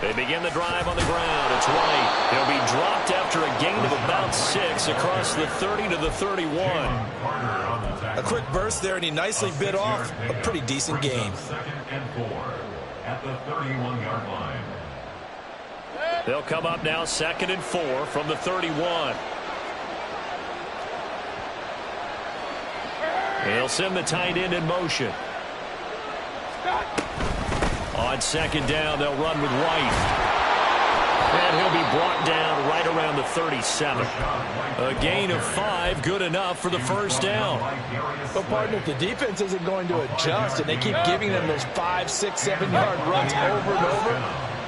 They begin the drive on the ground. It's White. He'll be dropped after a gain of about 6 across the 30 to the 31. A quick burst there, and he nicely bit off a pretty decent gain. At the 31-yard line. They'll come up now 2nd and 4 from the 31. He'll send the tight end in motion. On 2nd down, they'll run with White. And he'll be brought down right around the 37. A gain of 5, good enough for the first down. But, partner, if the defense isn't going to adjust and they keep giving them those 5, 6, 7-yard runs over and over,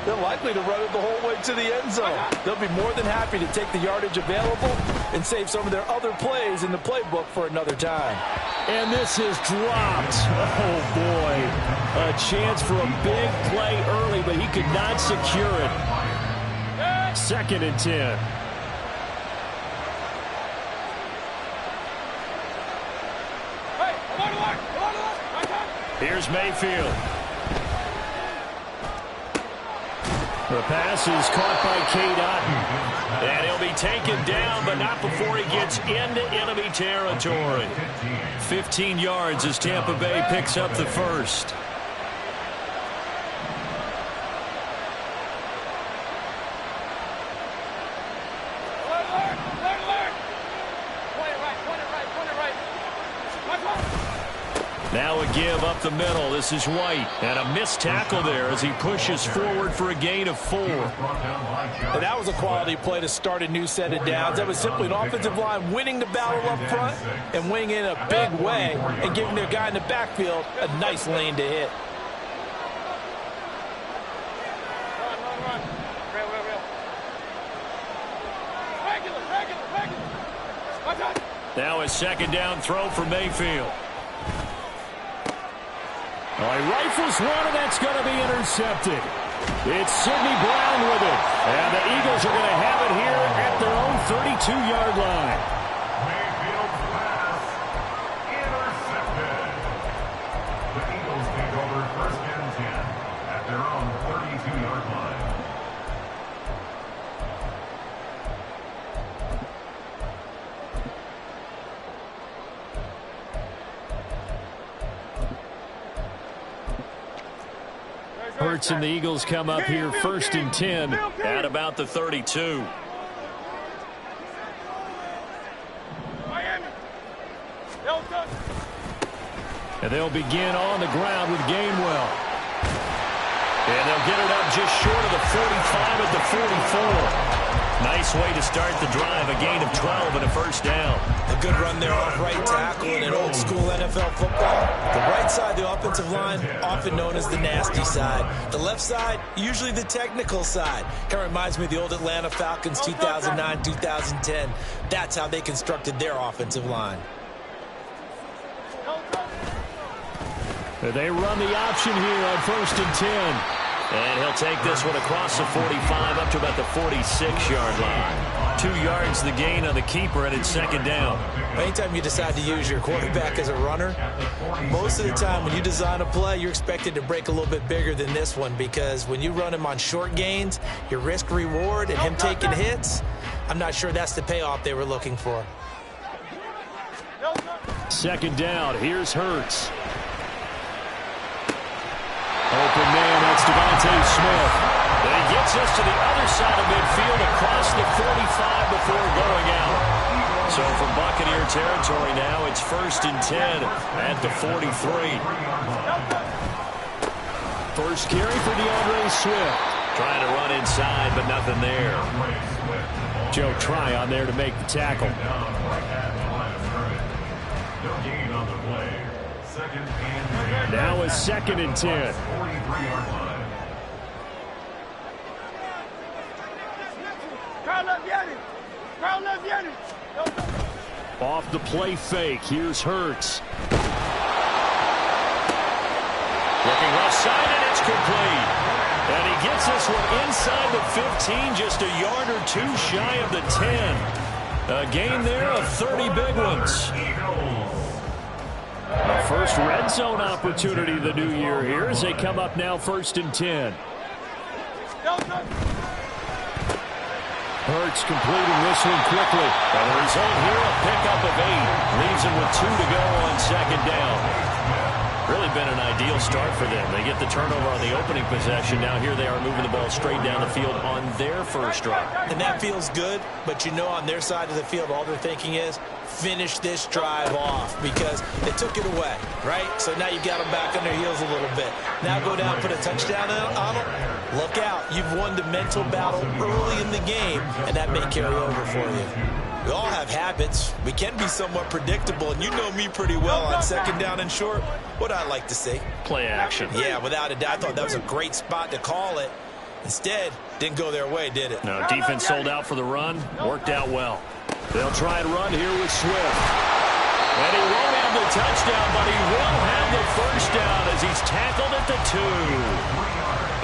they're likely to run it the whole way to the end zone. They'll be more than happy to take the yardage available and save some of their other plays in the playbook for another time. And this is dropped. Oh, boy. A chance for a big play early, but he could not secure it. 2nd and 10. Here's Mayfield. The pass is caught by Cade Otton. And he'll be taken down, but not before he gets into enemy territory. 15 yards as Tampa Bay picks up the first. Now a give up the middle. This is White. And a missed tackle there as he pushes forward for a gain of 4. And that was a quality play to start a new set of downs. That was simply an offensive line winning the battle up front and winning in a big way and giving their guy in the backfield a nice lane to hit. Now a 2nd down throw for Mayfield. Oh, he rifles one, and that's going to be intercepted. It's Sidney Brown with it. And the Eagles are going to have it here at their own 32-yard line. Mayfield's pass intercepted. The Eagles take over 1st and 10 at their own 32-yard line. Hurts and the Eagles come up here 1st and 10 at about the 32. And they'll begin on the ground with Gainwell. And they'll get it up just short of the 45 at the 44. Nice way to start the drive, a gain of 12 and a first down. A good run there off right tackle in an old school NFL football. The right side, the offensive line, often known as the nasty side. The left side, usually the technical side. Kind of reminds me of the old Atlanta Falcons 2009, 2010. That's how they constructed their offensive line. They run the option here on 1st and 10. And he'll take this one across the 45 up to about the 46-yard line. 2 yards the gain on the keeper, and it's 2nd down. Anytime you decide to use your quarterback as a runner, most of the time when you design a play, you're expected to break a little bit bigger than this one, because when you run him on short gains, your risk-reward and him taking hits, I'm not sure that's the payoff they were looking for. 2nd down. Here's Hurts. Open man, that's Devontae Smith. And he gets us to the other side of midfield across the 45 before going out. So from Buccaneer territory now, it's 1st and 10 at the 43. First carry for DeAndre Swift. Trying to run inside, but nothing there. Joe Tryon there to make the tackle. Now a 2nd and 10. Off the play fake. Here's Hurts. Looking left side, and it's complete. And he gets this one inside the 15, just a yard or 2 shy of the 10. A gain there of 30 big ones. The first red zone opportunity of the new year here as they come up now 1st and 10. Hurts completing this one quickly. And the result here, a pickup of 8. Leaves him with 2 to go on second down. Really been an ideal start for them. They get the turnover on the opening possession. Now here they are moving the ball straight down the field on their first drive. And that feels good, but you know on their side of the field, all they're thinking is finish this drive off because they took it away, right? So now you've got them back on their heels a little bit. Now go down, put a touchdown on them. Look out. You've won the mental battle early in the game, and that may carry over for you. We all have habits. We can be somewhat predictable, and you know me pretty well on second down and short. What I like to see. Play action. Yeah, without a doubt. I thought that was a great spot to call it. Instead, didn't go their way, did it? No, defense sold out for the run. Worked out well. They'll try and run here with Swift. And he won't have the touchdown, but he will have the first down as he's tackled at the 2.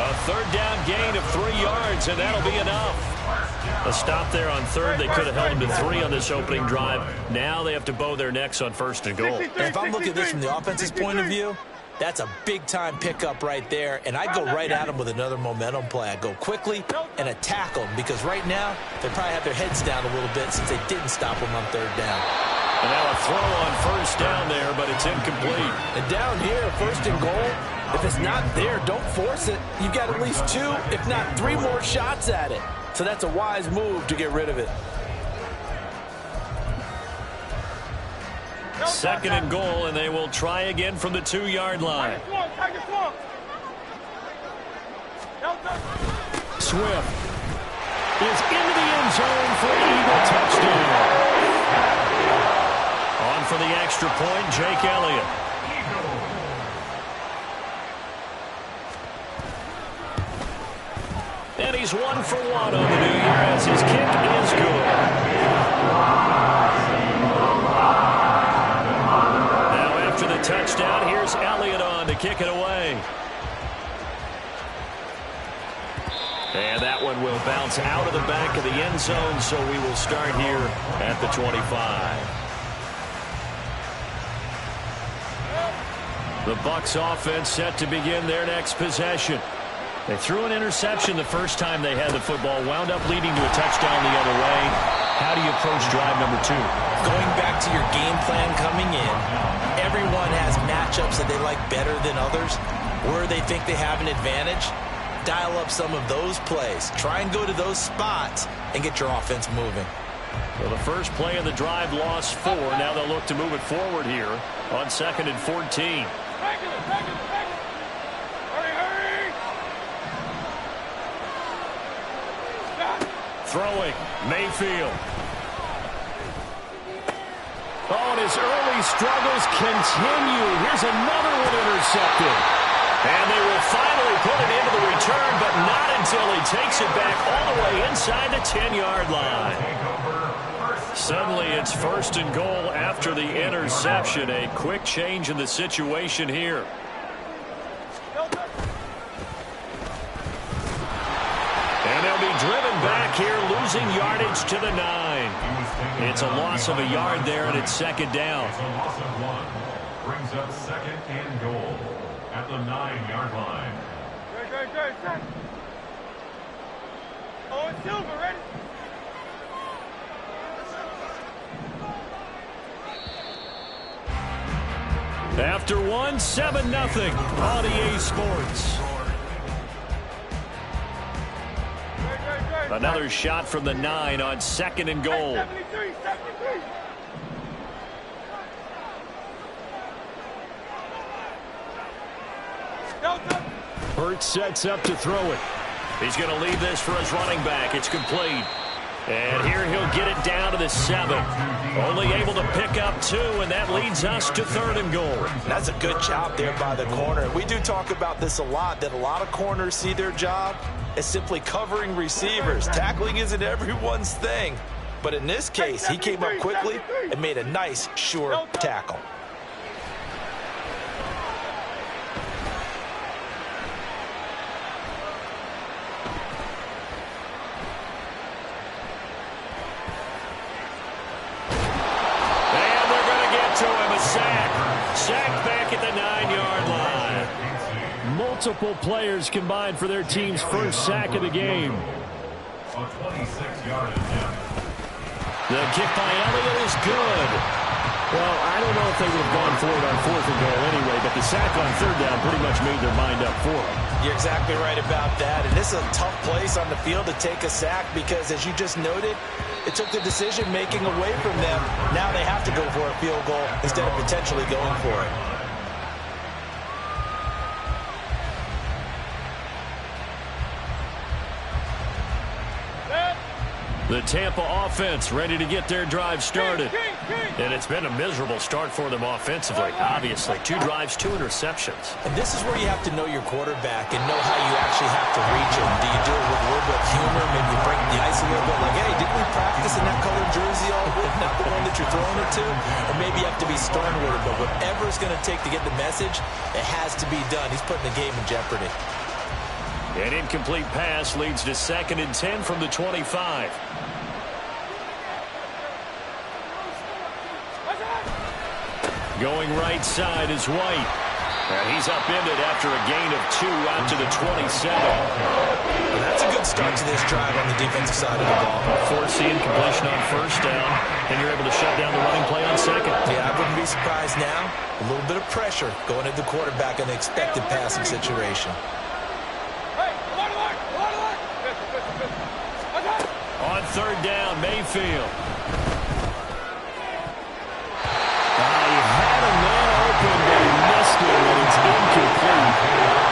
A third down gain of 3 yards, and that'll be enough. A stop there on third. They could have held him to 3 on this opening drive. Now they have to bow their necks on first and goal. And if I'm looking at this from the offense's point of view, that's a big-time pickup right there, and I go right at him with another momentum play. I go quickly and attack them because right now they probably have their heads down a little bit since they didn't stop him on third down. And now a throw on first down there, but it's incomplete. And down here, first and goal, if it's not there, don't force it. You've got at least 2, if not 3 more shots at it. So that's a wise move to get rid of it. Second and goal, and they will try again from the 2-yard line. Swift is into the end zone for an Eagle touchdown. On for the extra point, Jake Elliott. And he's 1 for 1 on the new year as his kick is good. Now after the touchdown, here's Elliott on to kick it away. And that one will bounce out of the back of the end zone, so we will start here at the 25. The Bucs offense set to begin their next possession. They threw an interception the first time they had the football, wound up leading to a touchdown the other way. How do you approach drive number 2? Going back to your game plan coming in, everyone has matchups that they like better than others, where they think they have an advantage. Dial up some of those plays. Try and go to those spots and get your offense moving. Well, the first play of the drive lost 4. Now they'll look to move it forward here on 2nd and 14. Throwing, Mayfield. Oh, and his early struggles continue. Here's another one intercepted. And they will finally put it into the return, but not until he takes it back all the way inside the 10-yard line. Suddenly it's 1st and goal after the interception. A quick change in the situation here. And they'll be driven back here, losing yardage to the 9. It's a loss of a yard there, and it's 2nd down. It's a loss of 1. Brings up 2nd and goal at the 9-yard line. Oh, it's Silver, ready? After 1, 7-0 on EA Sports. Another shot from the 9 on 2nd and goal. 73. Hurts sets up to throw it. He's going to leave this for his running back. It's complete. And here he'll get it down to the 7. Only able to pick up 2, and that leads us to 3rd and goal. That's a good job there by the corner. We do talk about this a lot, that a lot of corners see their job as simply covering receivers. Tackling isn't everyone's thing. But in this case, he came up quickly and made a nice, sure tackle. Multiple players combined for their team's first sack of the game. A 26-yard attempt. The kick by Elliott is good. Well, I don't know if they would have gone for it on 4th and goal anyway, but the sack on 3rd down pretty much made their mind up for it. You're exactly right about that. And this is a tough place on the field to take a sack because, as you just noted, it took the decision-making away from them. Now they have to go for a field goal instead of potentially going for it. The Tampa offense ready to get their drive started. And it's been a miserable start for them offensively. Obviously, 2 drives, 2 interceptions. And this is where you have to know your quarterback and know how you actually have to reach him. Do you do it with a little bit of humor? Maybe you break the ice a little bit like, hey, didn't we practice in that colored jersey all week? Not the one that you're throwing it to? Or maybe you have to be stern with it. But whatever it's going to take to get the message, it has to be done. He's putting the game in jeopardy. An incomplete pass leads to 2nd and 10 from the 25. Going right side is White. And he's upended after a gain of 2 out to the 27. Well, that's a good start to this drive on the defensive side of the ball. Force the incompletion on 1st down, and you're able to shut down the running play on 2nd. Yeah, I wouldn't be surprised now. A little bit of pressure going at the quarterback in an expected passing situation. On 3rd down, Mayfield.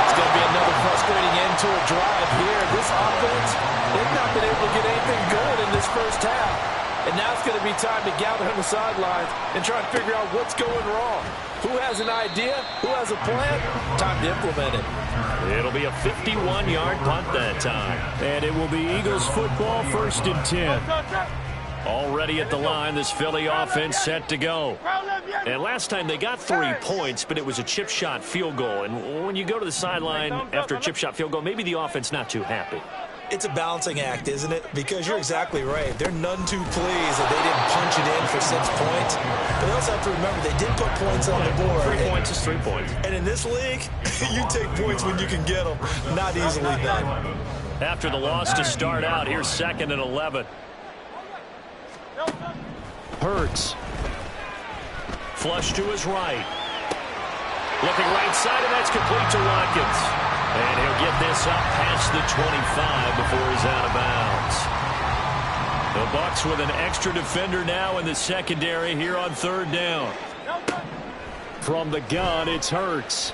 It's going to be another frustrating end to a drive here. This offense, they've not been able to get anything going in this first half. And now it's going to be time to gather on the sidelines and try and figure out what's going wrong. Who has an idea? Who has a plan? Time to implement it. It'll be a 51-yard punt that time. And it will be Eagles football, 1st and 10. Already at the line, this Philly offense set to go. And last time they got 3 points, but it was a chip shot field goal. And when you go to the sideline after a chip shot field goal, maybe the offense not too happy. It's a balancing act, isn't it? Because you're exactly right. They're none too pleased that they didn't punch it in for 6 points. But they also have to remember they did put points on the board. 3 points is 3 points. And in this league, you take points when you can get them. Not easily done. After the loss to start out, here's 2nd and 11. Hurts. Flush to his right. Looking right side, and that's complete to Watkins. And he'll get this up past the 25 before he's out of bounds. The Bucs with an extra defender now in the secondary here on 3rd down. From the gun, it's Hurts.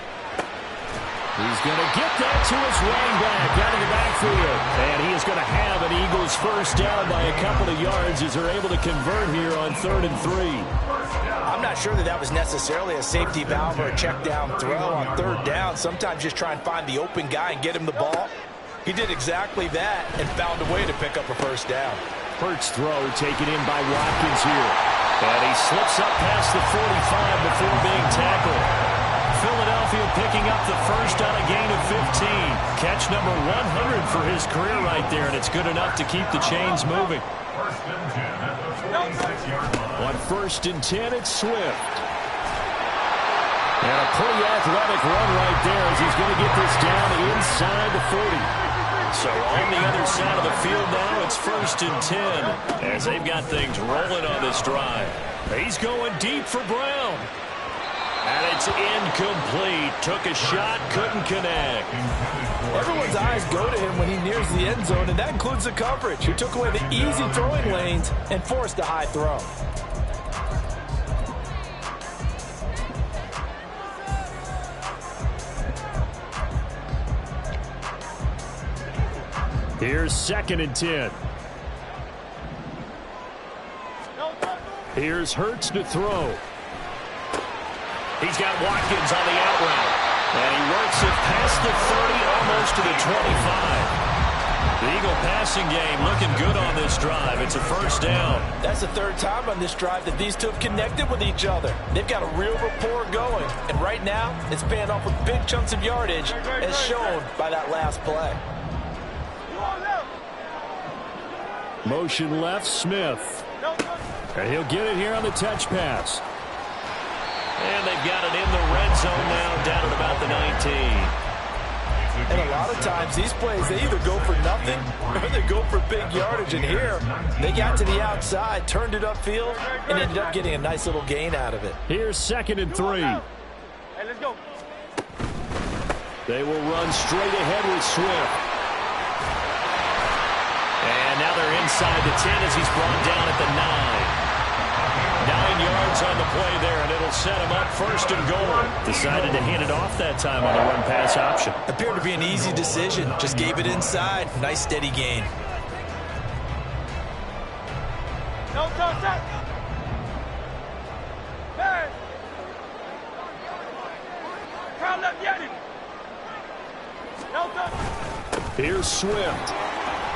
He's going to get that to his running back out of the backfield. And he is going to have an Eagles first down by a couple of yards as they're able to convert here on 3rd and 3. I'm not sure that was necessarily a safety valve or a check down throw on 3rd down. Sometimes just try and find the open guy and get him the ball. He did exactly that and found a way to pick up a first down. Hurts throw taken in by Watkins here. And he slips up past the 45 before being tackled. Philadelphia picking up the first on a gain of 15. Catch number 100 for his career right there, and it's good enough to keep the chains moving. 1st and 10 at the 46-yard line. On 1st and 10, it's Swift. And a pretty athletic run right there as he's going to get this down inside the 40. So on the other side of the field now, it's 1st and 10 as they've got things rolling on this drive. He's going deep for Brown. And it's incomplete. Took a shot, couldn't connect. Everyone's eyes go to him when he nears the end zone, and that includes the coverage, who took away the easy throwing lanes and forced a high throw. Here's 2nd and 10. Here's Hurts to throw. He's got Watkins on the out route. And he works it past the 30, almost to the 25. The Eagle passing game looking good on this drive. It's a first down. That's the 3rd time on this drive that these two have connected with each other. They've got a real rapport going. And right now, it's paying off with big chunks of yardage, as shown by that last play. Motion left, Smith. And he'll get it here on the touch pass. And they've got it in the red zone now, down at about the 19. And a lot of times these plays, they either go for nothing or they go for big yardage. And here, they got to the outside, turned it upfield, and ended up getting a nice little gain out of it. Here's 2nd and 3. Hey, let's go. They will run straight ahead with Swift. And now they're inside the 10 as he's brought down at the 9. 9 yards on the play there, and it'll set him up 1st and goal. Decided to hand it off that time on the run-pass option. Appeared to be an easy decision. Just gave it inside. Nice, steady gain. No touch. Hey. Crowd left Yeti. No touch. Here's Swift.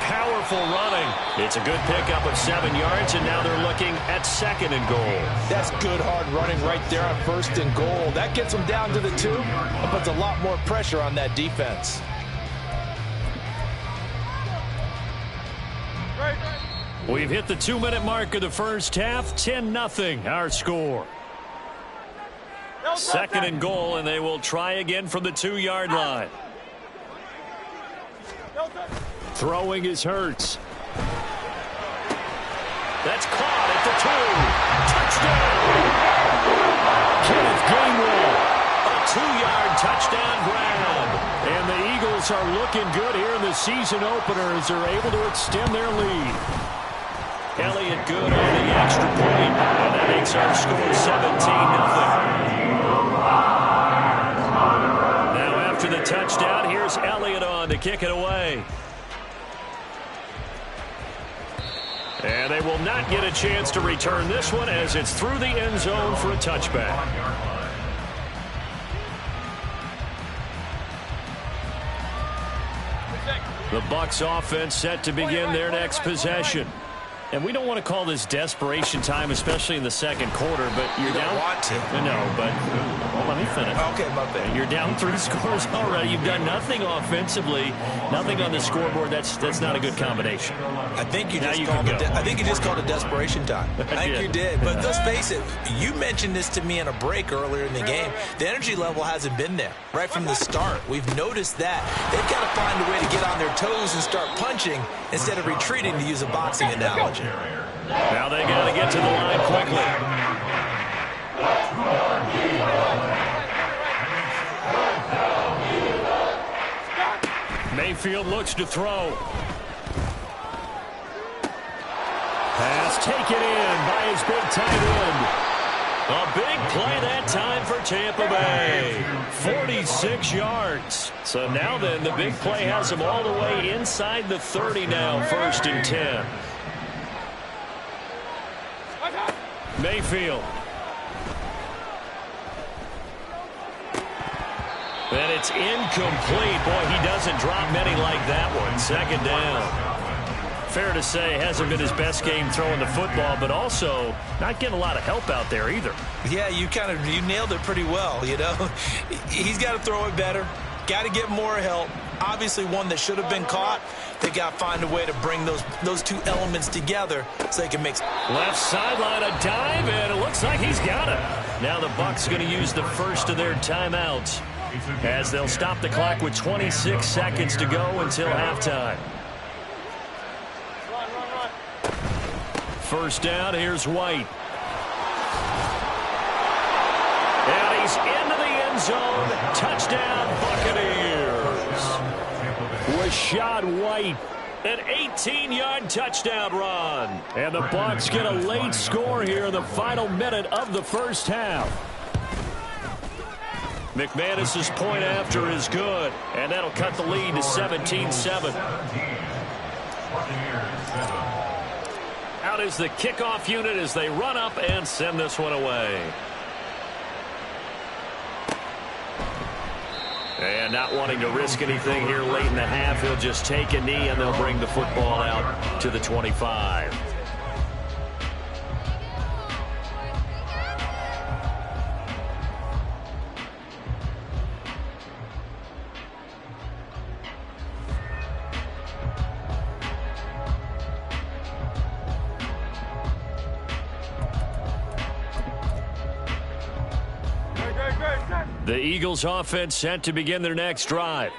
Powerful running. It's a good pickup of 7 yards, and now they're looking at 2nd and goal. That's good, hard running right there on 1st and goal. That gets them down to the 2 and puts a lot more pressure on that defense. We've hit the 2-minute mark of the first half. 10-0, our score. 2nd and goal, and they will try again from the 2-yard line. Throwing is Hurts. That's caught at the 2. Touchdown! Kenneth Gainwell. A 2-yard touchdown grab. And the Eagles are looking good here in the season opener as they're able to extend their lead. Elliott good on the extra point. And that makes our score 17-0. Now after the touchdown, here's Elliott on to kick it away. And they will not get a chance to return this one as it's through the end zone for a touchback. The Bucs offense set to begin their next possession. And we don't want to call this desperation time, especially in the second quarter, but you're down. Want to. No, but well, let me finish. Okay, my bad. You're down 3 scores already. You've done nothing offensively, nothing on the scoreboard. That's not a good combination. I think you just called it desperation time. I think you did. But let's face it, you mentioned this to me in a break earlier in the game. The energy level hasn't been there right from the start. We've noticed that. They've got to find a way to get on their toes and start punching instead of retreating, to use a boxing analogy. Now they got to get to the line quickly. Mayfield looks to throw. Pass taken in by his big tight end. A big play that time for Tampa Bay. 46 yards. So now then, the big play has them all the way inside the 30 now, 1st and 10. Mayfield. And it's incomplete. Boy, he doesn't drop many like that one. 2nd down. Fair to say, hasn't been his best game throwing the football, but also not getting a lot of help out there either. Yeah, you nailed it pretty well, you know. He's got to throw it better. Got to get more help. Obviously one that should have been caught. They got to find a way to bring those 2 elements together so they can make. Left sideline, a dive, and it looks like he's got it. Now the Bucs going to use the first of their timeouts as they'll stop the clock with 26 seconds to go until halftime. First down, here's White. And he's into the end zone. Touchdown, Buccaneers. Rashad White, an 18-yard touchdown run. And the Bucs get a late score here in the final minute of the first half. McManus's point after is good, and that'll cut the lead to 17-7. Out is the kickoff unit as they run up and send this one away. And not wanting to risk anything here late in the half, he'll just take a knee and they'll bring the football out to the 25. The Eagles offense set to begin their next drive.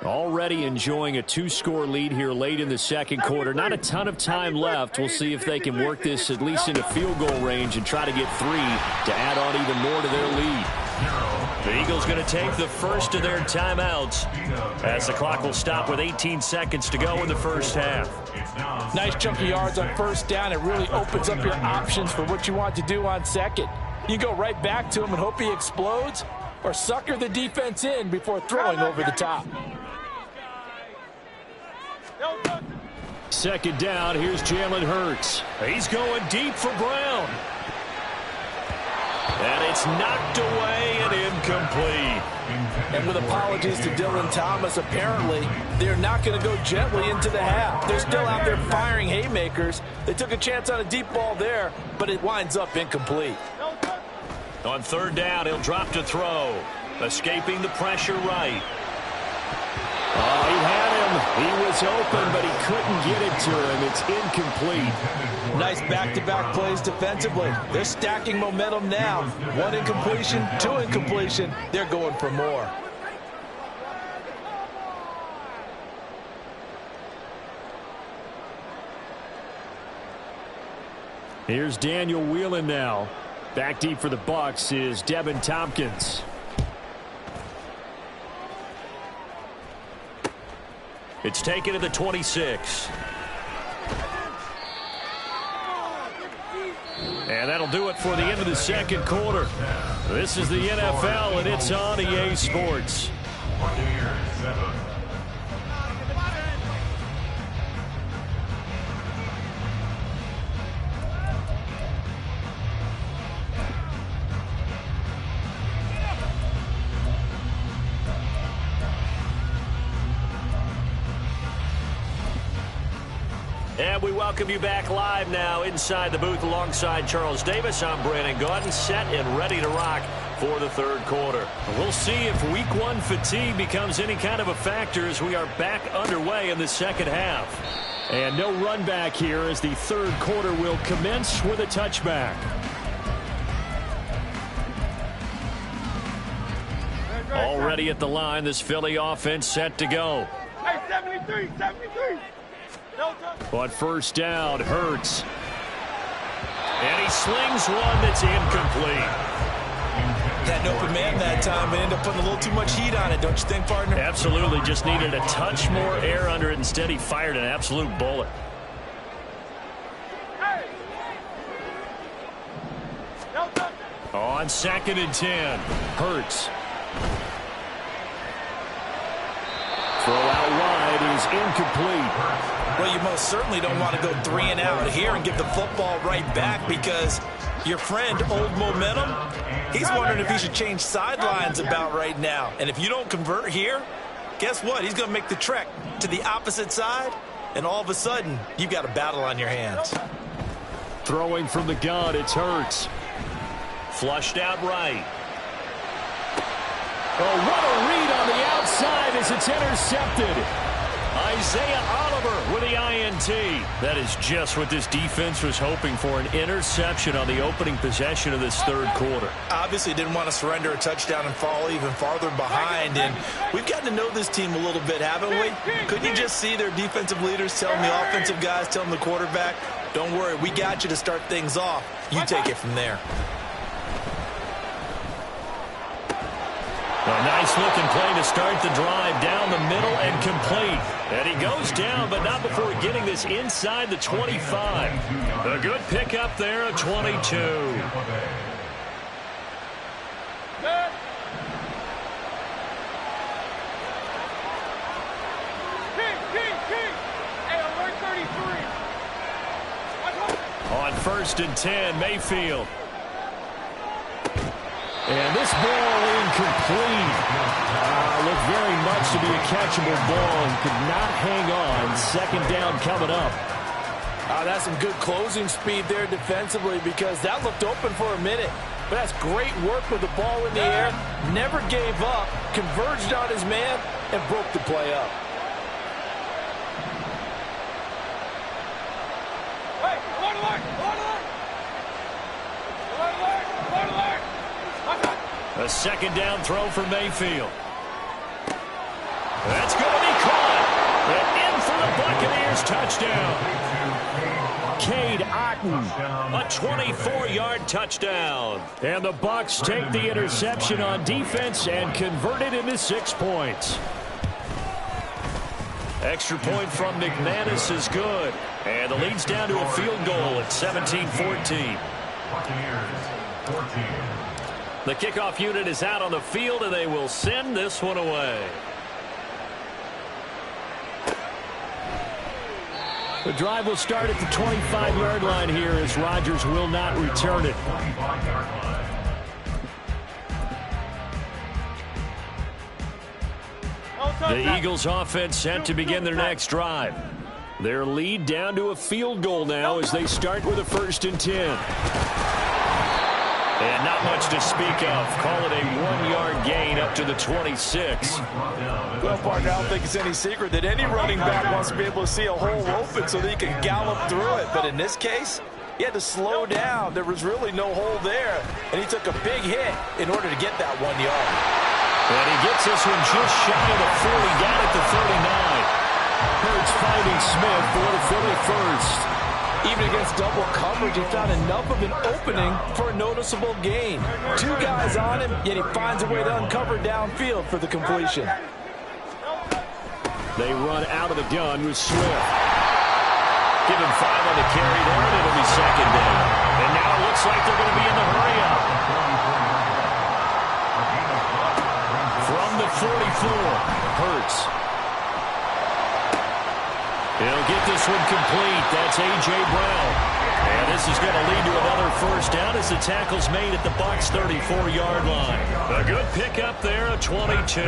Already enjoying a 2-score lead here late in the second quarter. Not a ton of time left. We'll see if they can work this at least into field goal range and try to get 3 to add on even more to their lead. The Eagles going to take the first of their timeouts as the clock will stop with 18 seconds to go in the first half. Nice chunk of yards on first down. It really opens up your options for what you want to do on second. You go right back to him and hope he explodes, or sucker the defense in before throwing over the top. Second down, here's Jalen Hurts. He's going deep for Brown. And it's knocked away and incomplete. And with apologies to Dylan Thomas, apparently they're not going to go gently into the half. They're still out there firing haymakers. They took a chance on a deep ball there, but it winds up incomplete. On third down, he'll drop to throw. Escaping the pressure right. Oh, he had him. He was open, but he couldn't get it to him. It's incomplete. Nice back-to-back plays defensively. They're stacking momentum now. 1 incompletion, 2 incompletion. They're going for more. Here's Daniel Whelan now. Back deep for the Bucs is Devin Tompkins. It's taken to the 26. And that'll do it for the end of the second quarter. This is the NFL, and it's on EA Sports. And we welcome you back live now inside the booth alongside Charles Davis. I'm Brandon Gaudin, set and ready to rock for the third quarter. We'll see if week 1 fatigue becomes any kind of a factor as we are back underway in the second half. And no run back here as the third quarter will commence with a touchback. Already at the line, this Philly offense set to go. Hey, 73, 73. On first down, Hurts. And he slings one that's incomplete. Had an open man that time, but ended up putting a little too much heat on it, don't you think, partner? Absolutely. Just needed a touch more air under it. Instead, he fired an absolute bullet. On 2nd and 10, Hurts. Throw out wide is incomplete. Well, you most certainly don't want to go 3 and out here and give the football right back because your friend, Old Momentum, he's wondering if he should change sidelines about right now. And if you don't convert here, guess what? He's going to make the trek to the opposite side, and all of a sudden, you've got a battle on your hands. Throwing from the gun, it's Hurts. Flushed out right. Oh, what a read on the outside as it's intercepted. Isaiah Oliver with the INT. That is just what this defense was hoping for, an interception on the opening possession of this third quarter. Obviously didn't want to surrender a touchdown and fall even farther behind, and we've gotten to know this team a little bit, haven't we? Couldn't you just see their defensive leaders telling the offensive guys, telling the quarterback, don't worry, we got you to start things off. You take it from there. A nice-looking play to start the drive down the middle and complete. And he goes down, but not before getting this inside the 25. A good pickup there at 22. Good. King. Hey, alert 33. On 1st and 10, Mayfield. And this ball incomplete. Looked very much to be a catchable ball and could not hang on. 2nd down coming up. That's some good closing speed there defensively because that looked open for a minute. But that's great work with the ball in the air. Never gave up, converged on his man, and broke the play up. Hey, alert. A 2nd down throw for Mayfield. That's going to touchdown. Cade Otton, a 24-yard touchdown. And the Bucs take the interception on defense and convert it into 6 points. Extra point from McManus is good. And the lead's down to a field goal at 17-14. The kickoff unit is out on the field, and they will send this one away. The drive will start at the 25-yard line here as Rodgers will not return it. The Eagles offense set to begin their next drive. Their lead down to a field goal now as they start with a 1st and 10. And not much to speak of. Call it a 1-yard gain up to the 26. Well, partner, I don't think it's any secret that any running back wants to be able to see a hole open so that he can gallop through it. But in this case, he had to slow down. There was really no hole there, and he took a big hit in order to get that 1 yard. And he gets this one just shy of the 40, down at the 39. Hurts finding Smith for the Philly first. Even against double coverage, he found enough of an opening for a noticeable gain. 2 guys on him, yet he finds a way to uncover downfield for the completion. They run out of the gun with Swift. Give him 5 on the carry there, and it'll be 2nd down. And now it looks like they're going to be in the hurry-up. From the 44, Hurts. He'll get this one complete. That's A.J. Brown. And this is going to lead to another 1st down as the tackle's made at the Bucs' 34-yard line. A good pickup there, a 22.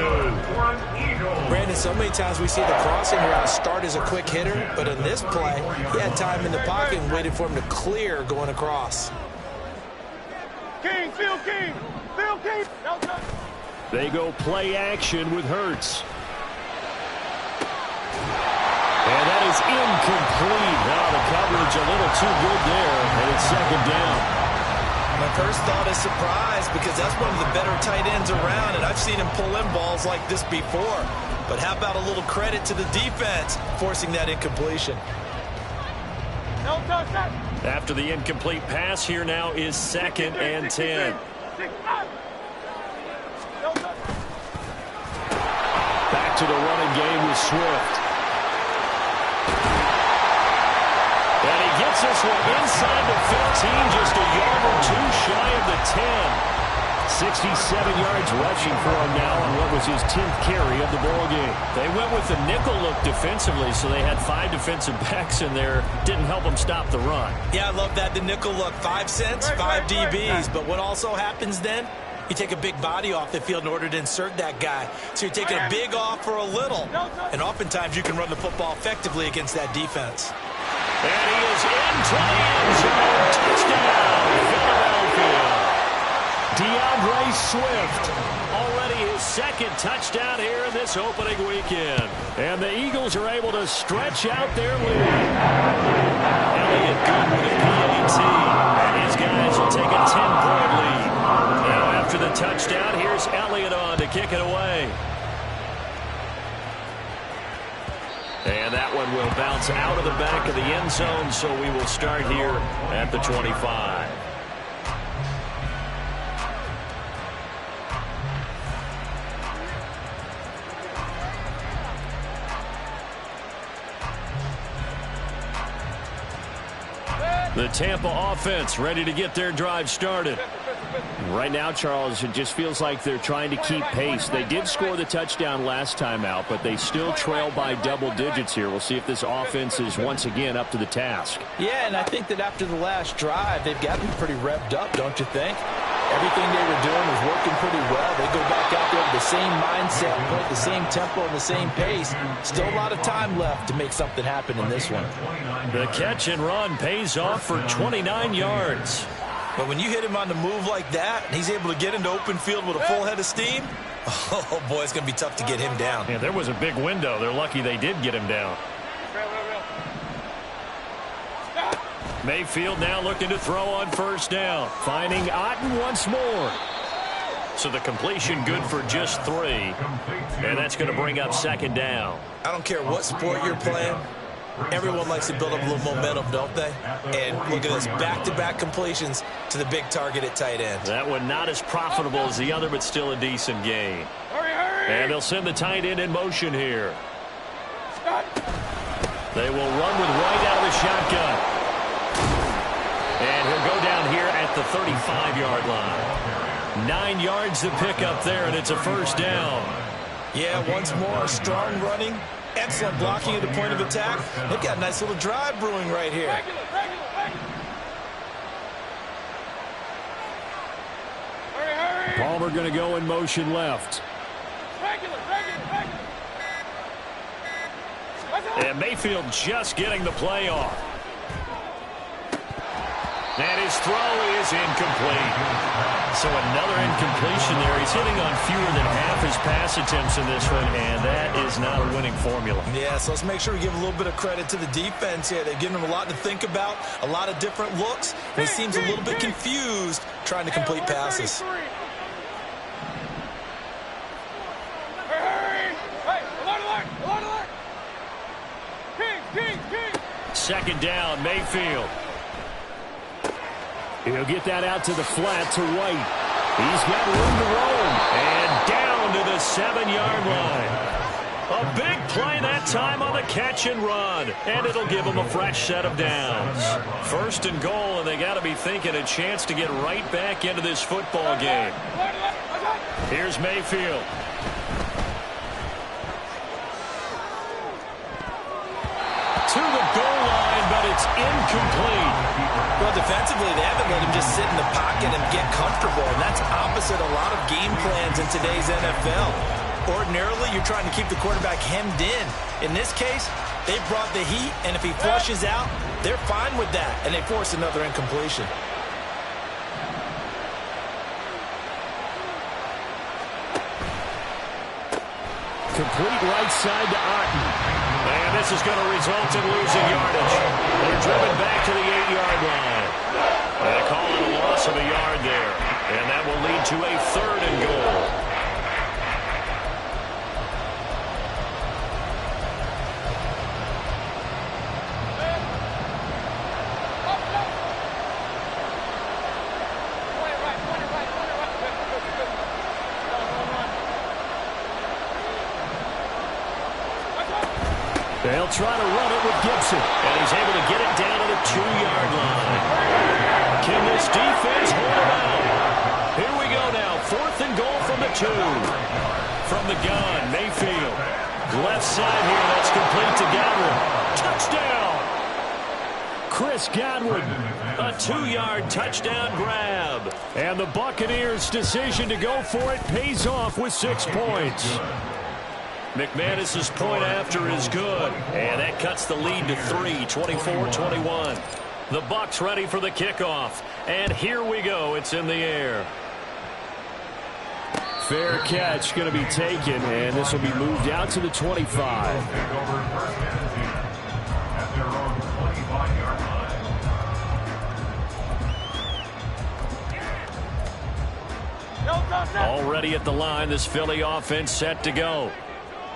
Brandon, so many times we see the crossing route start as a quick hitter, but in this play, he had time in the pocket and waited for him to clear going across. King, Phil King, Phil King. They go play action with Hurts. And that is incomplete. Now the coverage a little too good there, and it's 2nd down. My first thought is surprise because that's one of the better tight ends around, and I've seen him pull in balls like this before. But how about a little credit to the defense forcing that incompletion? No touch that. After the incomplete pass, here now is 2nd and 10. Back to the running game with Swift. And he gets this one inside the 15, just a yard or 2 shy of the 10. 67 yards rushing for him now on what was his 10th carry of the ball game. They went with the nickel look defensively, so they had 5 defensive backs in there. Didn't help them stop the run. Yeah, I love that, the nickel look. 5 cents, 5 DBs. But what also happens then? You take a big body off the field in order to insert that guy. So you're taking a big off for a little. And oftentimes you can run the football effectively against that defense. And he is into the end zone. Touchdown, Philadelphia. DeAndre Swift, already his 2nd touchdown here in this opening weekend. And the Eagles are able to stretch out their lead. Elliott good with a PAT. And his guys will take a 10-point lead. Now after the touchdown, here's Elliott on to kick it away. And that one will bounce out of the back of the end zone, so we will start here at the 25. The Tampa offense ready to get their drive started. Right now, Charles, it just feels like they're trying to keep pace. They did score the touchdown last time out, but they still trail by double digits here. We'll see if this offense is once again up to the task. Yeah, and I think that after the last drive, they've gotten pretty revved up, don't you think? Everything they were doing was working pretty well. They go back out there with the same mindset, play the same tempo and the same pace. Still a lot of time left to make something happen in this one. The catch and run pays off for 29 yards. But when you hit him on the move like that, and he's able to get into open field with a full head of steam, oh, boy, it's going to be tough to get him down. Yeah, there was a big window. They're lucky they did get him down. Mayfield now looking to throw on 1st down. Finding Otton once more. So the completion good for just 3. And that's going to bring up 2nd down. I don't care what sport you're playing. Everyone likes to build up a little momentum, don't they? And look at this, back-to-back completions to the big target at tight end. That one not as profitable as the other, but still a decent gain. Hurry, hurry! And they'll send the tight end in motion here. They will run with White out of the shotgun. And he'll go down here at the 35-yard line. 9 yards to pick up there, and it's a first down. Yeah, once more, strong running, excellent blocking at the point of attack. They've got a nice little drive brewing right here. Hurry, hurry! Palmer going to go in motion left. And Mayfield just getting the play off. And his throw is incomplete. So another incompletion there. He's hitting on fewer than half his pass attempts in this one, and that is not a winning formula. Yeah, so let's make sure we give a little bit of credit to the defense here. They've given him a lot to think about, a lot of different looks, and he seems a little bit confused trying to complete passes. Second down, Mayfield. He'll get that out to the flat to White. He's got room to roam. And down to the 7-yard line. A big play that time on the catch and run. And it'll give them a fresh set of downs. First and goal, and they got to be thinking a chance to get right back into this football game. Here's Mayfield. To the goal line, but it's incomplete. Well, defensively, they haven't let him just sit in the pocket and get comfortable, and that's opposite a lot of game plans in today's NFL. Ordinarily, you're trying to keep the quarterback hemmed in. In this case, they brought the heat, and if he flushes out, they're fine with that, and they force another incompletion. Complete right side to Otten. And this is going to result in losing yardage. They're driven back to the 8-yard line. They call it a loss of a yard there. And that will lead to a third and goal. They'll try to run it with Gibson. And he's able to get it down to the 2-yard line. Can this defense hold him out? Here we go now. 4th and goal from the 2. From the gun, Mayfield. Left side here. That's complete to Godwin. Touchdown. Chris Godwin. A 2-yard touchdown grab. And the Buccaneers' decision to go for it pays off with 6 points. McManus's point after is good, and that cuts the lead to 3, 24-21. The Bucs ready for the kickoff, and here we go. It's in the air. Fair catch going to be taken, and this will be moved out to the 25. Already at the line, this Philly offense set to go.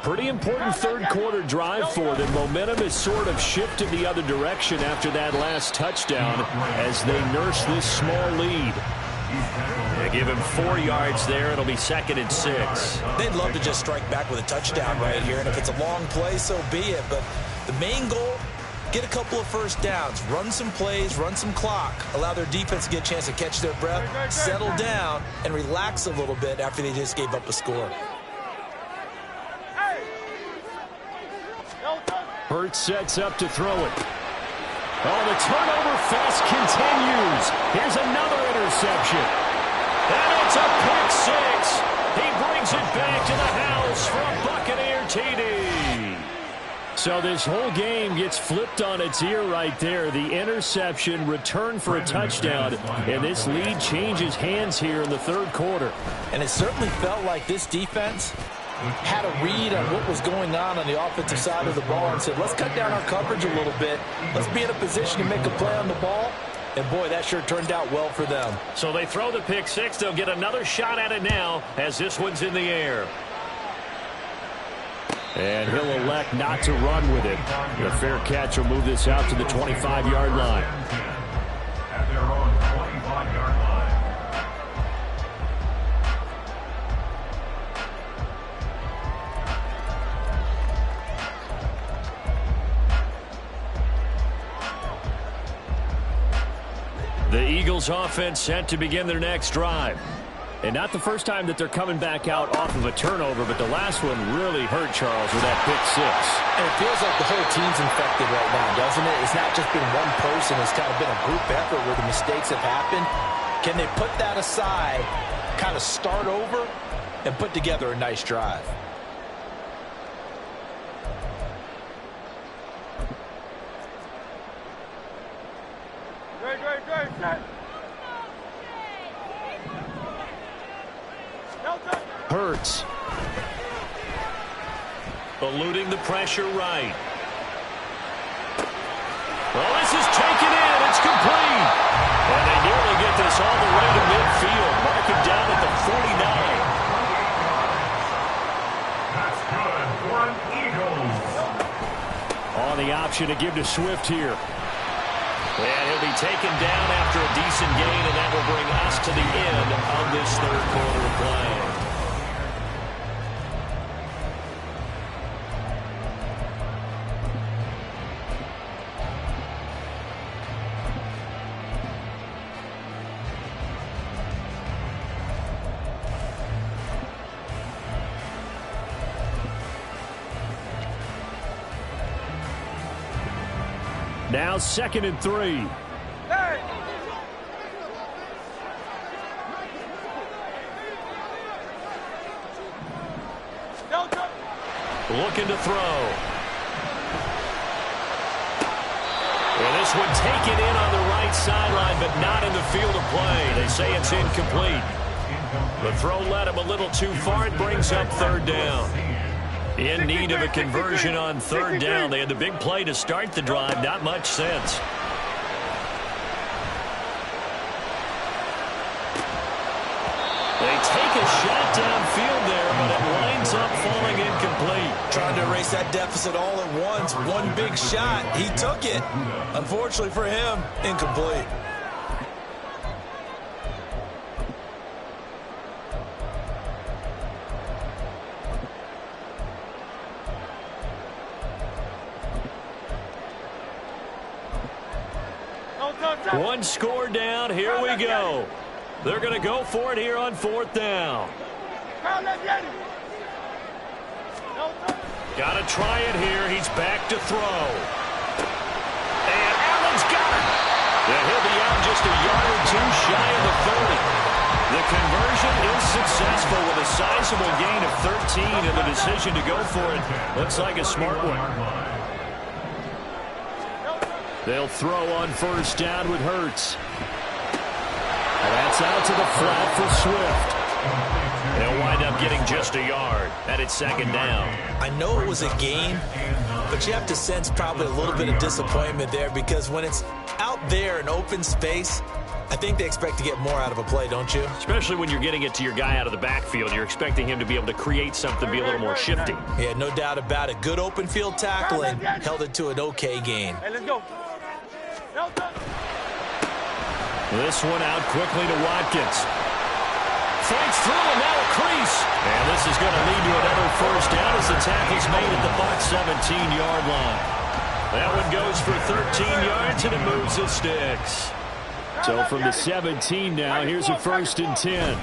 Pretty important third quarter drive for them. Momentum has sort of shifted the other direction after that last touchdown as they nurse this small lead. They give him 4 yards there. It'll be 2nd and 6. They'd love to just strike back with a touchdown right here, and if it's a long play, so be it. But the main goal, get a couple of first downs, run some plays, run some clock, allow their defense to get a chance to catch their breath, settle down, and relax a little bit after they just gave up a score. Hurts sets up to throw it. Oh, the turnover fest continues. Here's another interception. And it's a pick 6. He brings it back to the house for a Buccaneer TD. So this whole game gets flipped on its ear right there. The interception, return for a touchdown, and this lead changes hands here in the third quarter. And it certainly felt like this defense had a read on what was going on the offensive side of the ball and said, let's cut down our coverage a little bit. Let's be in a position to make a play on the ball. And, boy, that sure turned out well for them. So they throw the pick 6. They'll get another shot at it now as this one's in the air. And he'll elect not to run with it. The fair catch will move this out to the 25-yard line. At their own 25-yard line. The Eagles offense set to begin their next drive. And not the first time that they're coming back out off of a turnover, but the last one really hurt Charles with that pick six. And it feels like the whole team's infected right now, doesn't it? It's not just been one person. It's kind of been a group effort where the mistakes have happened. Can they put that aside, kind of start over, and put together a nice drive? Set. Hurts. Eluding the pressure right. Well, this is taken in. It's complete. And they nearly get this all the way to midfield. Mark it down at the 49. That's good for an Eagles. On the option to give to Swift here. And he'll be taken down after a decent gain, and that will bring us to the end of this third quarter of play. Now 2nd and 3. Hey. Looking to throw. Well, this one taken in on the right sideline, but not in the field of play. They say it's incomplete. The throw led him a little too far. It brings up 3rd down. In need of a conversion on 3rd down. They had the big play to start the drive. Not much sense. They take a shot downfield there, but it winds up falling incomplete. Trying to erase that deficit all at once. One big shot. He took it. Unfortunately for him, incomplete. One score down. Here we go. They're going to go for it here on 4th down. Got to try it here. He's back to throw. And Allen's got it. And he'll be out just a yard or two shy of the 30. The conversion is successful with a sizable gain of 13, and the decision to go for it looks like a smart one. They'll throw on 1st down with Hurts. And that's out to the flat for Swift. They'll wind up getting just a yard, and it's 2nd down. I know it was a gain, but you have to sense probably a little bit of disappointment there, because when it's out there in open space, I think they expect to get more out of a play, don't you? Especially when you're getting it to your guy out of the backfield. You're expecting him to be able to create something, be a little more shifty. Yeah, no doubt about it. Good open field tackling, held it to an okay gain. Hey, let's go. This one out quickly to Watkins. Fights through and now a crease. And this is going to lead to another 1st down as the tackle's made at the Bucs 17-yard line. That one goes for 13 yards and it moves the sticks. So from the 17 now, here's a 1st and 10.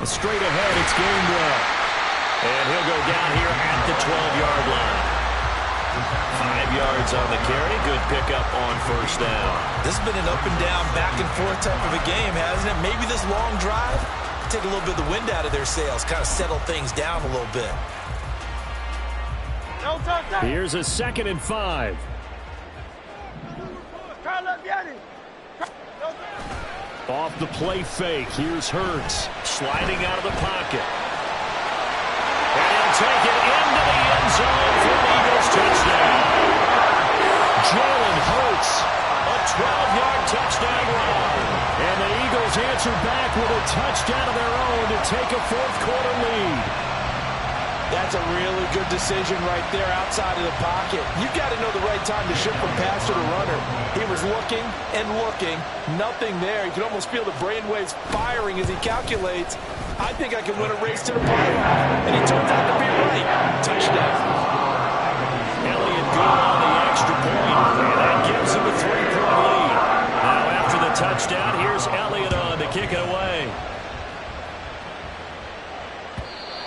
Straight ahead, it's game one. And he'll go down here at the 12-yard line. 5 yards on the carry. Good pickup on 1st down. This has been an up and down, back and forth type of a game, hasn't it? Maybe this long drive take a little bit of the wind out of their sails, kind of settle things down a little bit. Here's a 2nd and 5. Off the play fake. Here's Hurts sliding out of the pocket. And he'll take it into the end zone for an Eagles touchdown. Jalen Hurts, a 12-yard touchdown run. And the Eagles answer back with a touchdown of their own to take a 4th quarter lead. That's a really good decision right there outside of the pocket. You've got to know the right time to shift from passer to runner. He was looking and looking, nothing there. You can almost feel the brainwaves firing as he calculates, I think I can win a race to the pylon. And he turns out to be right. Touchdown. Elliott good on the extra point, and that gives him a 3-point lead. Now after the touchdown, here's Elliott on to kick it away.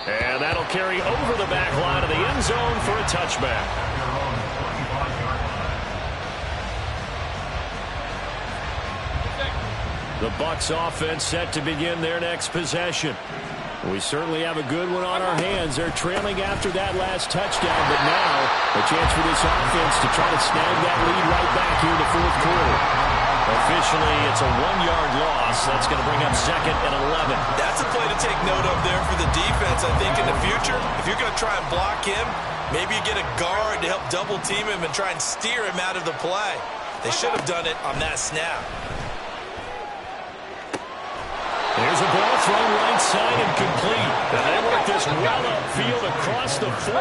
And that'll carry over the back line of the end zone for a touchback. The Bucs offense set to begin their next possession. We certainly have a good one on our hands. They're trailing after that last touchdown, but now a chance for this offense to try to snag that lead right back here in the fourth quarter. Officially, it's a 1-yard loss. That's going to bring up 2nd and 11. That's a play to take note of there for the defense, I think, in the future. If you're going to try and block him, maybe you get a guard to help double team him and try and steer him out of the play. They should have done it on that snap. There's a ball thrown right side and complete. And they work this well upfield across the 45.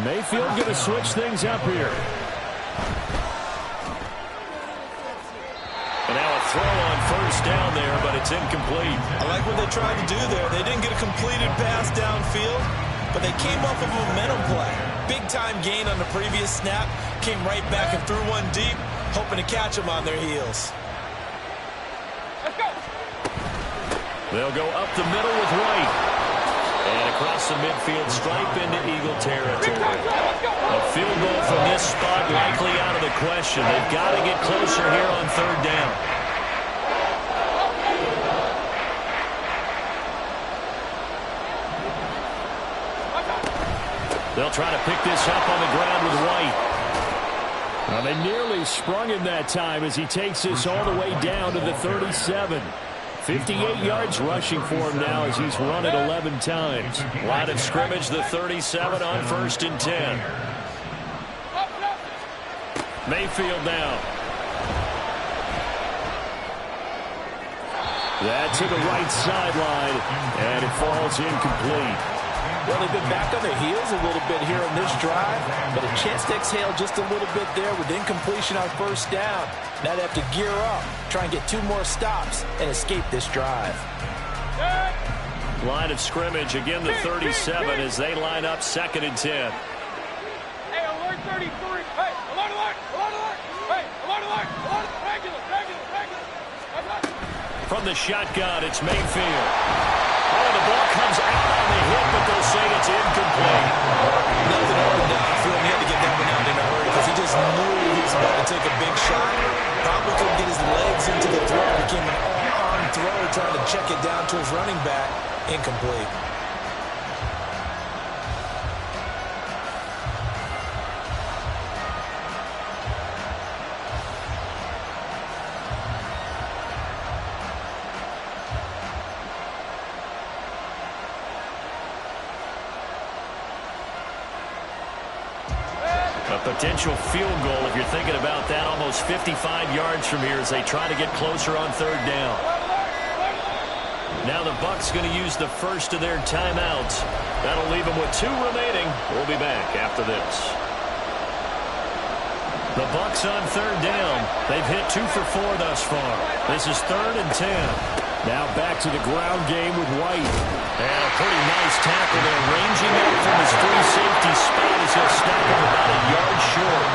Mayfield going to switch things up here. And now a throw on first down there, but it's incomplete. I like what they tried to do there. They didn't get a completed pass downfield, but they came off of a momentum play. Big-time gain on the previous snap. Came right back and threw one deep, hoping to catch them on their heels. They'll go up the middle with White. And across the midfield stripe into Eagle territory. A field goal from this spot likely out of the question. They've got to get closer here on 3rd down. They'll try to pick this up on the ground with White. Well, they nearly sprung him that time as he takes this all the way down to the 37. 58 yards rushing for him now as he's run it 11 times. Line of scrimmage, the 37 on 1st and 10. Mayfield now. That's to the right sideline, and it falls incomplete. Well, they've been back on their heels a little bit here in this drive, but a chance to exhale just a little bit there with incompletion on 1st down. Now they have to gear up, try and get 2 more stops, and escape this drive. Line of scrimmage, again the 37 as they line up 2nd and 10. Hey, alert 33. Hey, alert, alert, alert, alert. Hey, alert, alert, alert. Regular, regular, regular. From the shotgun, it's Mayfield. Oh, the ball comes out on the hit, but they'll say it's incomplete. Nothing open downfield. He had to get that one out in a hurry because he just knew he was about to take a big shot. Probably couldn't get his legs into the throw. It became an all-arm throw trying to check it down to his running back. Incomplete. A potential field goal, if you're thinking about that, almost 55 yards from here as they try to get closer on 3rd down. Now the Bucs going to use the first of their timeouts. That'll leave them with 2 remaining. We'll be back after this. The Bucs on 3rd down. They've hit 2 for 4 thus far. This is 3rd and 10. Now back to the ground game with White. And a pretty nice tackle there, ranging out from his free safety spot as he'll stop him about a yard short.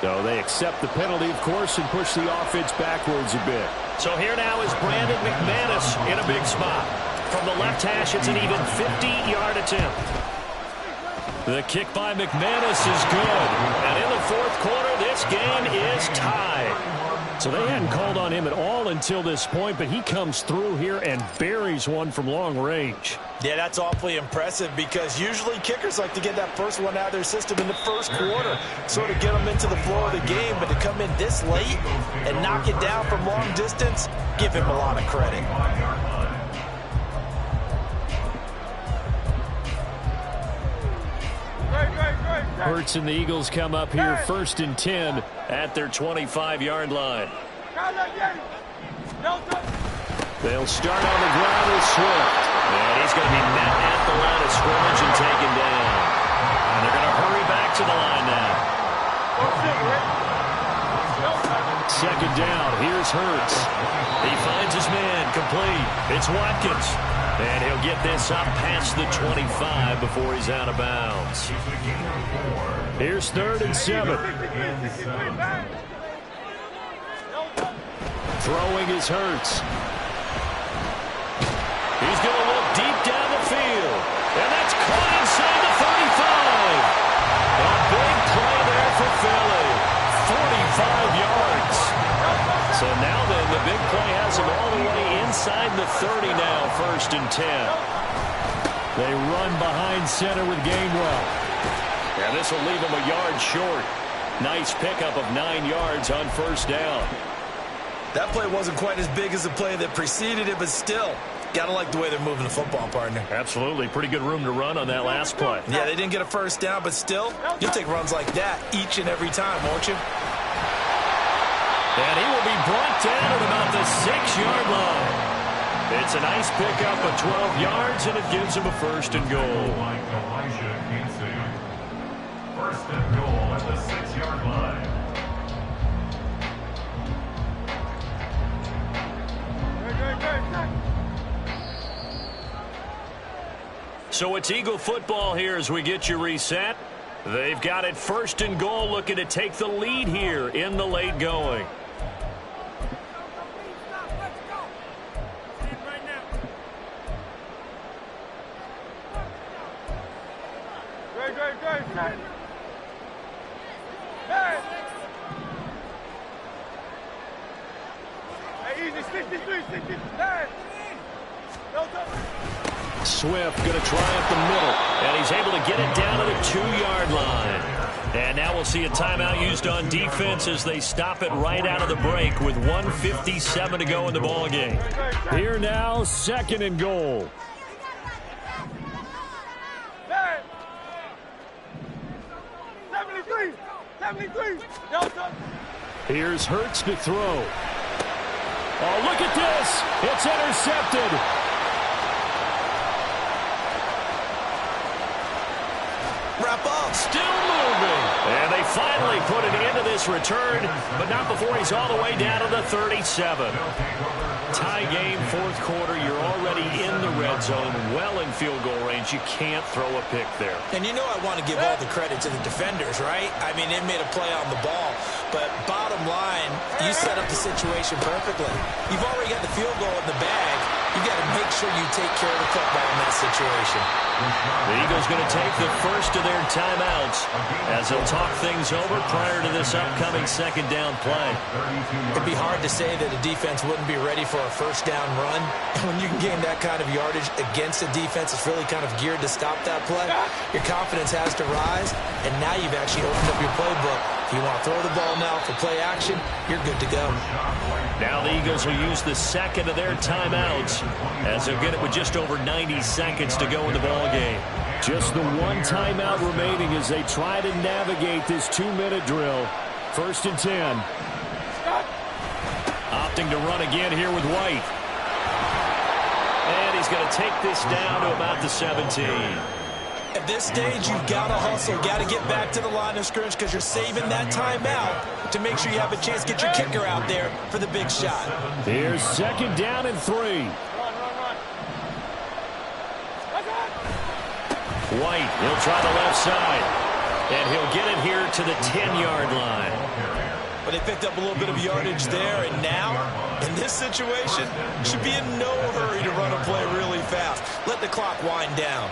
So they accept the penalty, of course, and push the offense backwards a bit. So here now is Brandon McManus in a big spot. From the left hash, it's an even 50-yard attempt. The kick by McManus is good. And in the fourth quarter, this game is tied. So they hadn't called on him at all until this point, but he comes through here and buries one from long range. Yeah, that's awfully impressive because usually kickers like to get that first one out of their system in the first quarter, sort of get them into the flow of the game, but to come in this late and knock it down from long distance, give him a lot of credit. Hurts and the Eagles come up here 1st and 10 at their 25-yard line. They'll start on the ground with Swift. And he's going to be met at the line of scrimmage and taken down. And they're going to hurry back to the line now. 2nd down. Here's Hurts. He finds his man. Complete. It's Watkins. And he'll get this up past the 25 before he's out of bounds. Here's 3rd and 7. Throwing is Hurts. He's going to look deep down the field. And that's caught inside the 35. A big play there for Philly. 45 yards. So now then, the big play has him all the way inside the 30 now, 1st and 10. They run behind center with Gainwell. And this will leave him a yard short. Nice pickup of 9 yards on 1st down. That play wasn't quite as big as the play that preceded it, but still, gotta like the way they're moving the football, partner. Absolutely. Pretty good room to run on that last play. Yeah, they didn't get a 1st down, but still, you'll take runs like that each and every time, won't you? And he will be brought down at about the 6-yard line. It's a nice pickup of 12 yards, and it gives him a 1st and goal. 1st and goal at the 6-yard line. So it's Eagle football here as we get you reset. They've got it 1st and goal, looking to take the lead here in the late going. Swift going to try up the middle, and he's able to get it down to the 2-yard line. And now we'll see a timeout used on defense as they stop it right out of the break with 1:57 to go in the ballgame. Here now, 2nd and goal. Here's Hurts to throw. Oh, look at this. It's intercepted. Wrap up. Still moving. And they finally put an end to this return, but not before he's all the way down to the 37. Tie game, 4th quarter. You're already in the red zone, well in field goal range. You can't throw a pick there. And you know I want to give all the credit to the defenders, right? I mean, they made a play on the ball. But bottom line, you set up the situation perfectly. You've already got the field goal in the bag. You got to make sure you take care of the football in that situation. The Eagles going to take the first of their timeouts as they'll talk things over prior to this upcoming 2nd down play. It'd be hard to say that a defense wouldn't be ready for a 1st down run. And when you can gain that kind of yardage against a defense that's really kind of geared to stop that play, your confidence has to rise, and now you've actually opened up your playbook. If you want to throw the ball now for play action, you're good to go. Now the Eagles will use the 2nd of their timeouts as they'll get it with just over 90 seconds to go in the ballgame. Just the 1 timeout remaining as they try to navigate this 2-minute drill. 1st and 10. Opting to run again here with White. And he's going to take this down to about the 17. At this stage, you've got to hustle, got to get back to the line of scrimmage because you're saving that timeout to make sure you have a chance to get your kicker out there for the big shot. Here's 2nd down and 3. White, he'll try the left side, and he'll get it here to the 10-yard line. But they picked up a little bit of yardage there, and now, in this situation, should be in no hurry to run a play really fast. Let the clock wind down.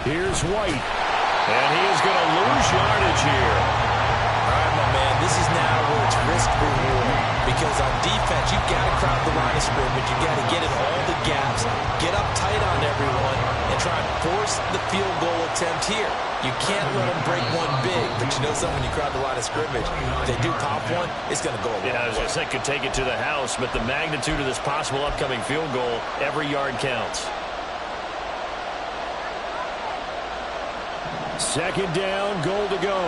Here's White, and he is going to lose yardage here. All right, my man, this this is now where it's risk-reward. Because on defense, you've got to crowd the line of scrimmage. You've got to get in all the gaps, get up tight on everyone, and try and force the field goal attempt here. You can't let them break one big, but you know something, when you crowd the line of scrimmage, if they do pop one, it's going to go a long way. I was going to say, could take it to the house, but the magnitude of this possible upcoming field goal, every yard counts. Second down, goal to go.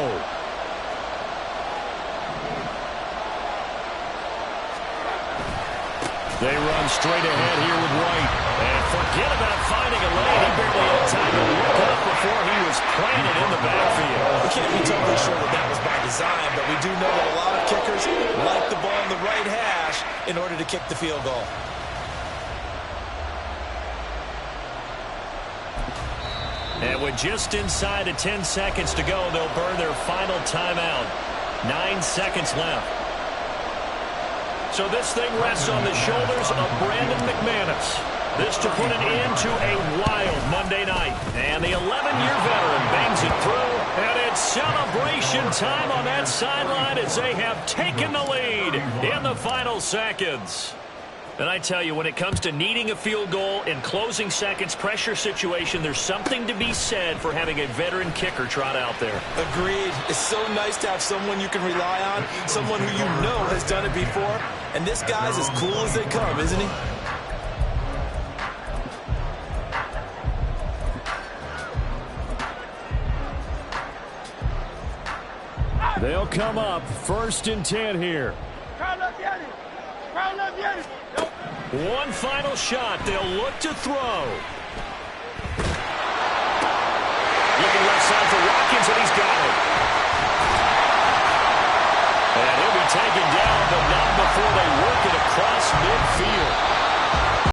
They run straight ahead here with White. And forget about finding a lane. He barely had time to look up before he was planted in the backfield. We can't be totally sure that was by design, but we do know that a lot of kickers like the ball in the right hash in order to kick the field goal. And with just inside of 10 seconds to go, they'll burn their final timeout. 9 seconds left. So this thing rests on the shoulders of Brandon McManus. This to put an end to a wild Monday night. And the 11-year veteran bangs it through. And it's celebration time on that sideline as they have taken the lead in the final seconds. And I tell you, when it comes to needing a field goal in closing seconds, pressure situation, there's something to be said for having a veteran kicker trot out there. Agreed. It's so nice to have someone you can rely on, someone who you know has done it before. And this guy's as cool as they come, isn't he? They'll come up 1st and 10 here. One final shot. They'll look to throw. Looking left side for Watkins, and he's got it. And he'll be taken down, but not before they work it across midfield.